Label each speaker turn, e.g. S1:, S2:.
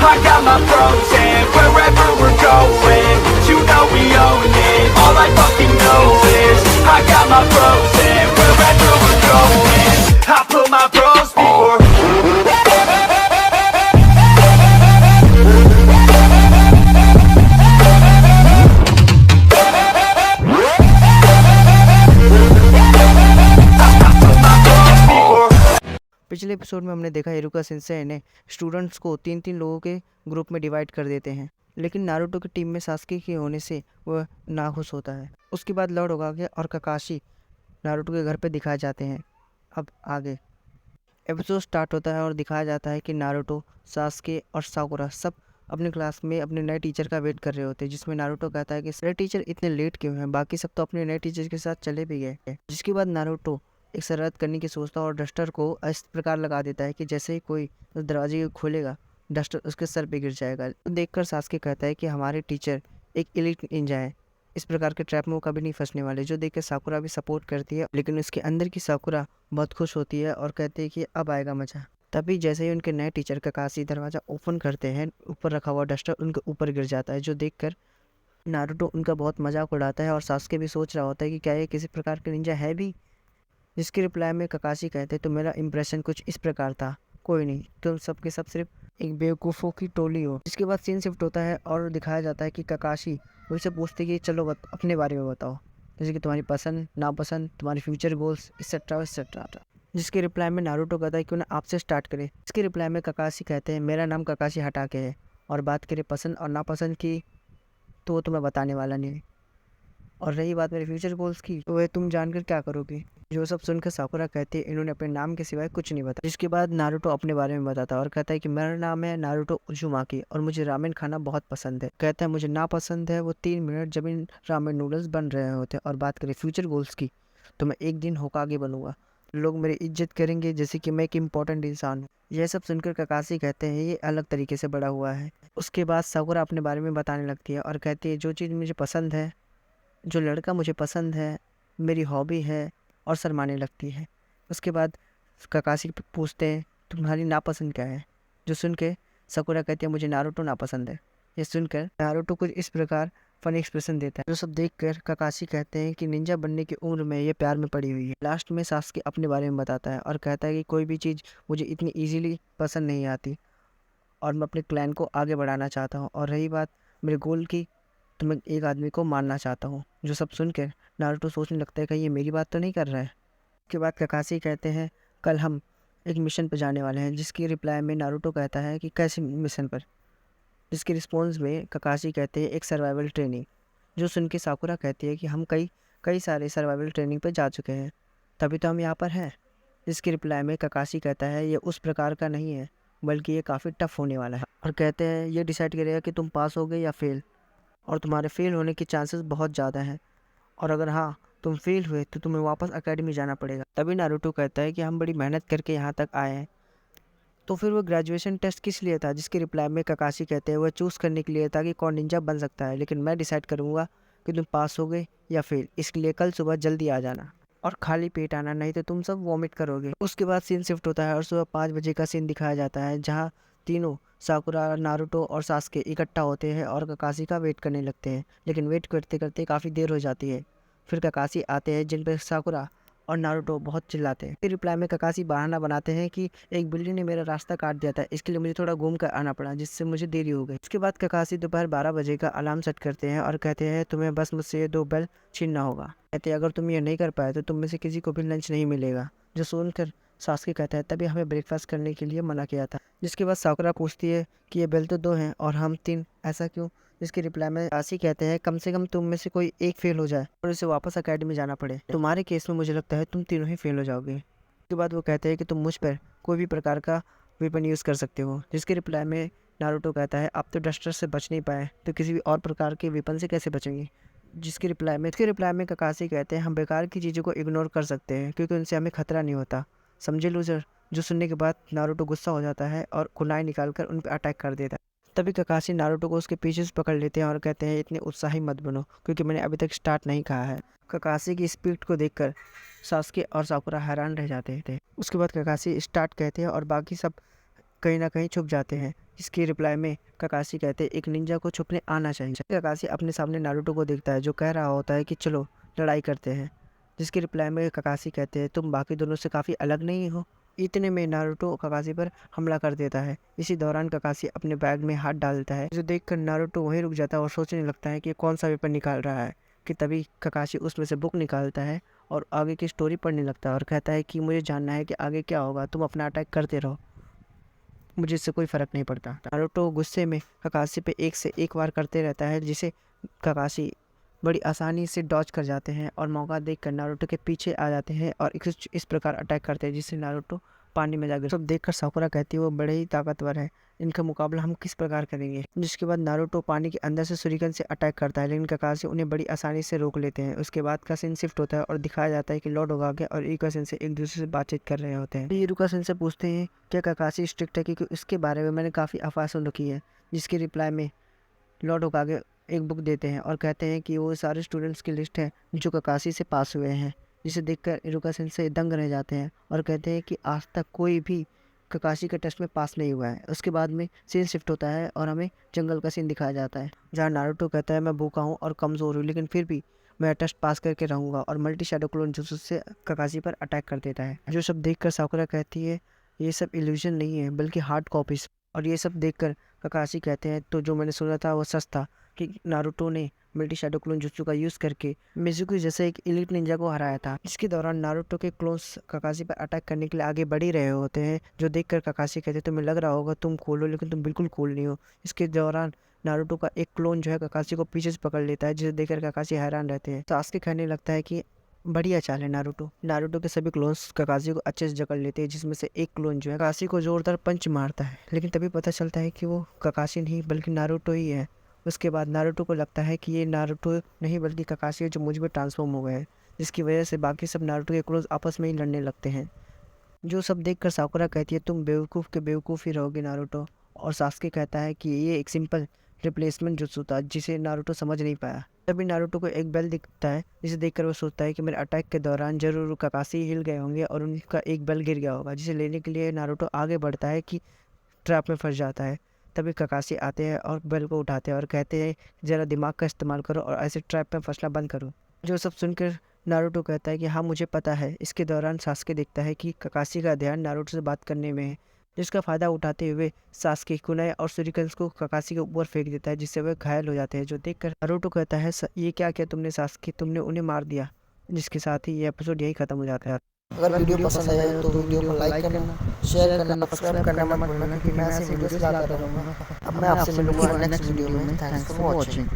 S1: I got my pros and wherever we're going, you know we own it. All I fucking know is I got my pros and wherever we're going, I put my pros before.
S2: पिछले episode में हमने देखा इरुका Sensei ने students को तीन तीन लोगों के ग्रुप में डिवाइड कर देते हैं, लेकिन नारुतो की टीम में सास्के के होने से वह नाखुश होता है। उसके बाद लॉर्ड होकागे और काकाशी नारुतो के घर पे दिखाए जाते हैं। अब आगे एपिसोड स्टार्ट होता है और दिखाया जाता है कि नारुतो, सास्के और साकुरा सब अपने क्लास में अपने नए टीचर का वेट कर रहे होते हैं, जिसमें नारुतो कहता है कि नए टीचर इतने लेट क्यों हैं, बाकी सब तो अपने नए टीचर के साथ चले भी गए। जिसके बाद नारुतो एक शरारत करने की सोचता है और डस्टर को इस प्रकार लगा देता है कि जैसे ही कोई उस दरवाजे को खोलेगा डस्टर उसके सर पे गिर जाएगा। तो देखकर सास्के कहता है कि हमारे टीचर एक एलीट निंजा है, इस प्रकार के ट्रैप में वो कभी नहीं फंसने वाले। जो देखकर साकुरा भी सपोर्ट करती है, लेकिन उसके अंदर की साकुरा बहुत खुश होती है और कहती है कि अब आएगा मजा। तभी जैसे ही उनके नए टीचर काकाशी दरवाजा ओपन करते हैं, ऊपर रखा हुआ डस्टर उनके ऊपर गिर जाता है। जो देखकर नारुतो उनका बहुत मजाक उड़ाता है और सास्के भी सोच रहा होता है कि क्या ये किसी प्रकार के निंजा है भी। जिसके रिप्लाई में काकाशी कहते तो मेरा इंप्रेशन कुछ इस प्रकार था, कोई नहीं, तुम सबके सब सिर्फ एक बेवकूफ़ों की टोली हो। जिसके बाद सीन शिफ्ट होता है और दिखाया जाता है कि काकाशी उनसे पूछते कि चलो अपने बारे में बताओ, जैसे कि तुम्हारी पसंद नापसंद, तुम्हारे फ्यूचर गोल्स एक्सेट्रा एक्सेट्रा। जिसके रिप्लाई में नारुतो कहता है कि उन्हें आपसे स्टार्ट करें। इसके रिप्लाई में काकाशी कहते हैं मेरा नाम काकाशी हटाके है, और बात करें पसंद और नापसंद की तो वो तुम्हें बताने वाला नहीं, और रही बात मेरे फ्यूचर गोल्स की तो वह तुम जानकर क्या करोगे। जो सब सुनकर साकुरा कहती है इन्होंने अपने नाम के सिवाय कुछ नहीं बताया। जिसके बाद नारुतो अपने बारे में बताता है और कहता है कि मेरा नाम है नारुतो उजुमाकी और मुझे रामेन खाना बहुत पसंद है। कहता है मुझे नापसंद है वो 3 मिनट जब इन रामेन नूडल्स बन रहे होते हैं, और बात करें फ्यूचर गोल्स की तो मैं एक दिन होकागे बनूंगा, लोग मेरी इज्जत करेंगे जैसे कि मैं एक इम्पोर्टेंट इंसान हूँ। यह सब सुनकर काकाशी कहते हैं ये अलग तरीके से बड़ा हुआ है। उसके बाद साकुरा अपने बारे में बताने लगती है और कहती है जो चीज़ मुझे पसंद है, जो लड़का मुझे पसंद है, मेरी हॉबी है, और शर्माने लगती है। उसके बाद काकाशी पूछते हैं तुम्हारी नापसंद क्या है। जो सुन के साकुरा कहती है मुझे नारुतो नापसंद है। ये सुनकर नारुतो कुछ इस प्रकार फनी एक्सप्रेशन देता है। जो सब देखकर काकाशी कहते हैं कि निंजा बनने की उम्र में ये प्यार में पड़ी हुई है। लास्ट में सास्के अपने बारे में बताता है और कहता है कि कोई भी चीज़ मुझे इतनी ईजिली पसंद नहीं आती और मैं अपने क्लैन को आगे बढ़ाना चाहता हूँ, और रही बात मेरे गोल की तो मैं एक आदमी को मारना चाहता हूँ। जो सब सुनकर नारुतो सोचने लगता है कि ये मेरी बात तो नहीं कर रहा है। उसके बाद काकाशी कहते हैं कल हम एक मिशन पर जाने वाले हैं। जिसकी रिप्लाई में नारुतो कहता है कि कैसे मिशन पर। जिसके रिस्पॉन्स में काकाशी कहते हैं एक सर्वाइवल ट्रेनिंग। जो सुन के साकुरा कहती है कि हम कई सारे सर्वाइवल ट्रेनिंग पर जा चुके हैं, तभी तो हम यहाँ पर हैं। जिसकी रिप्लाई में काकाशी कहता है ये उस प्रकार का नहीं है, बल्कि ये काफ़ी टफ होने वाला है, और कहते हैं ये डिसाइड करेगा कि तुम पास होगे या फेल, और तुम्हारे फेल होने के चांसेस बहुत ज़्यादा हैं, और अगर हाँ तुम फेल हुए तो तुम्हें वापस एकेडमी जाना पड़ेगा। तभी नारुतो कहता है कि हम बड़ी मेहनत करके यहाँ तक आए हैं, तो फिर वो ग्रेजुएशन टेस्ट किस लिए था। जिसके रिप्लाई में काकाशी कहते हैं वह चूज़ करने के लिए था कि कौन निंजा बन सकता है, लेकिन मैं डिसाइड करूँगा कि तुम पास हो गए या फेल, इसके लिए कल सुबह जल्दी आ जाना और खाली पेट आना, नहीं तो तुम सब वॉमिट करोगे। उसके बाद सीन शिफ्ट होता है और सुबह 5 बजे का सीन दिखाया जाता है, जहाँ तीनों साकुरा, नारुतो और सास्के इकट्ठा होते हैं और काकाशी का वेट करने लगते हैं, लेकिन वेट करते करते काफ़ी देर हो जाती है। फिर काकाशी आते हैं, जिन पर साकुरा और नारुतो बहुत चिल्लाते हैं। फिर रिप्लाई में काकाशी बहाना बनाते हैं कि एक बिल्ली ने मेरा रास्ता काट दिया था, इसके लिए मुझे थोड़ा घूम कर आना पड़ा, जिससे मुझे देरी हो गई। उसके बाद काकाशी दोपहर 12 बजे का अलार्म सेट करते हैं और कहते हैं तुम्हें बस मुझसे ये 2 बेल छीनना होगा। कहते हैं अगर तुम ये नहीं कर पाए तो तुम में से किसी को भी लंच नहीं मिलेगा। जो सुनकर सास्के कहता है तभी हमें ब्रेकफास्ट करने के लिए मना किया था। जिसके बाद साकुरा पूछती है कि ये बेल तो 2 हैं और हम 3, ऐसा क्यों। जिसके रिप्लाई में काशी कहते हैं कम से कम तुम में से कोई एक फेल हो जाए और उसे वापस एकेडमी जाना पड़े, तुम्हारे केस में मुझे लगता है तुम तीनों ही फेल हो जाओगे। उसके बाद वो कहते हैं कि तुम मुझ पर कोई भी प्रकार का वेपन यूज़ कर सकते हो। जिसके रिप्लाई में नारुतो कहता है आप तो डस्टर से बच नहीं पाए तो किसी भी और प्रकार के वेपन से कैसे बचेंगे। जिसके रिप्लाई में काकाशी कहते हैं हम बेकार की चीज़ों को इग्नोर कर सकते हैं क्योंकि उनसे हमें खतरा नहीं होता, समझे लूजर। जो सुनने के बाद नारुतो गुस्सा हो जाता है और कुनाई निकालकर उन पर अटैक कर देता है। तभी काकाशी नारुतो को उसके पीछे से पकड़ लेते हैं और कहते हैं इतने उत्साही मत बनो क्योंकि मैंने अभी तक स्टार्ट नहीं कहा है। काकाशी की स्पीड को देखकर सास्के और साकुरा हैरान रह जाते थे। उसके बाद काकाशी स्टार्ट कहते हैं और बाकी सब कहीं ना कहीं छुप जाते हैं। इसके रिप्लाई में ककाशी कहते हैं एक निंजा को छुपने आना चाहिए। ककाशी अपने सामने नारुतो को देखता है जो कह रहा होता है कि चलो लड़ाई करते हैं, जिसके रिप्लाई में ककाशी कहते हैं तुम बाकी दोनों से काफ़ी अलग नहीं हो। इतने में नारुतो ककाशी पर हमला कर देता है। इसी दौरान ककाशी अपने बैग में हाथ डालता है, जो देखकर नारुतो वहीं रुक जाता है और सोचने लगता है कि कौन सा पेपर निकाल रहा है, कि तभी ककाशी उसमें से बुक निकालता है और आगे की स्टोरी पढ़ने लगता है और कहता है कि मुझे जानना है कि आगे क्या होगा, तुम अपना अटैक करते रहो, मुझे इससे कोई फ़र्क नहीं पड़ता। नारुतो गुस्से में ककाशी पे एक से एक वार करते रहता है, जिसे ककाशी बड़ी आसानी से डॉज कर जाते हैं और मौका देखकर नारुतो के पीछे आ जाते हैं और इस प्रकार अटैक करते हैं जिससे नारुतो पानी में जा गिर। सब देखकर साकुरा कहती है वो बड़े ही ताकतवर है, इनका मुकाबला हम किस प्रकार करेंगे। जिसके बाद नारुतो पानी के अंदर से शूरिकन से अटैक करता है, लेकिन ककाशी उन्हें बड़ी आसानी से रोक लेते हैं। उसके बाद का सीन शिफ्ट होता है और दिखाया जाता है कि लॉर्ड होकागे और इरुका सेंसेई एक दूसरे से बातचीत कर रहे होते हैं। इरुका सेंसेई पूछते हैं क्या ककाशी स्ट्रिक्ट है, क्योंकि इसके बारे में मैंने काफ़ी अफवाह सुन रखी है। जिसके रिप्लाई में लॉर्ड होकागे एक बुक देते हैं और कहते हैं कि वो सारे स्टूडेंट्स की लिस्ट है जो ककाशी से पास हुए हैं, जिसे देखकर इरुका सेंसेई दंग रह जाते हैं और कहते हैं कि आज तक कोई भी ककाशी के टेस्ट में पास नहीं हुआ है। उसके बाद में सीन शिफ्ट होता है और हमें जंगल का सीन दिखाया जाता है, जहाँ नारुतो कहता है मैं भूखा हूँ और कमज़ोर हूँ, लेकिन फिर भी मैं टेस्ट पास करके रहूँगा, और मल्टी शैडो क्लोन जुत्सु से ककाशी पर अटैक कर देता है। जो सब देखकर साकुरा कहती है ये सब इल्यूजन नहीं है बल्कि हार्ड कॉपीज। और ये सब देखकर ककाशी कहते हैं तो जो मैंने सुना था वो सच था, कि नारुतो ने मल्टी शैडो क्लोन जुत्सु का यूज़ करके मिज़ुकी जैसे एक एलीट निंजा को हराया था। इसके दौरान नारुतो के क्लोन्स ककाशी पर अटैक करने के लिए आगे बढ़ ही रहे होते हैं, जो देखकर ककाशी कहते हैं तुम्हें लग रहा होगा तुम कूल हो, लेकिन तुम बिल्कुल कूल नहीं हो। इसके दौरान नारुतो का एक क्लोन जो है ककाशी को पीछे से पकड़ लेता है, जिसे देखकर ककाशी हैरान रहते हैं। सासके कहने लगता है कि बढ़िया चाल है नारुतो के सभी क्लोन्स ककाशी को अच्छे से जकड़ लेते हैं, जिसमें से एक क्लोन जो है ककाशी को जोरदार पंच मारता है, लेकिन तभी पता चलता है कि वो ककाशी नहीं बल्कि नारुतो ही है। उसके बाद नारुतो को लगता है कि ये नारुतो नहीं बल्कि ककाशी है जो मुझ में ट्रांसफॉर्म हो गए हैं, जिसकी वजह से बाकी सब नारुतो के क्लोन्स आपस में ही लड़ने लगते हैं। जो सब देखकर साकुरा कहती है तुम बेवकूफ़ के बेवकूफ़ ही रहोगे नारुतो, और सास्के कहता है कि ये एक सिंपल रिप्लेसमेंट जुत्सु था जिसे नारुतो समझ नहीं पाया। तभी नारुतो को एक बेल दिखता है, जिसे देखकर वो सोचता है कि मेरे अटैक के दौरान जरूर ककाशी हिल गए होंगे और उनका एक बेल गिर गया होगा, जिसे लेने के लिए नारुतो आगे बढ़ता है कि ट्रैप में फंस जाता है। तभी ककाशी आते हैं और बेल को उठाते हैं और कहते हैं ज़रा दिमाग का इस्तेमाल करो और ऐसे ट्रैप में फंसना बंद करो। जो सब सुनकर नारुतो कहता है कि हाँ मुझे पता है। इसके दौरान सास्के देखता है कि ककाशी का ध्यान नारुतो से बात करने में है, जिसका फ़ायदा उठाते हुए सास्के कुनाई और सूरिकन्स को ककाशी के ऊपर फेंक देता है, जिससे वे घायल हो जाते हैं। जो देखकर नारुतो कहता है ये क्या किया तुमने सास्के, तुमने उन्हें मार दिया। जिसके साथ ही ये एपिसोड यही खत्म हो जाता है।
S3: अगर वीडियो पसंद आया तो वीडियो को लाइक करना, शेयर करना, सब्सक्राइब करना मत भूलना, क्योंकि मैं ऐसे वीडियोस लाता रहूँगा। अब मैं आपसे मिलूंगा नेक्स्ट वीडियो में। Thanks for watching.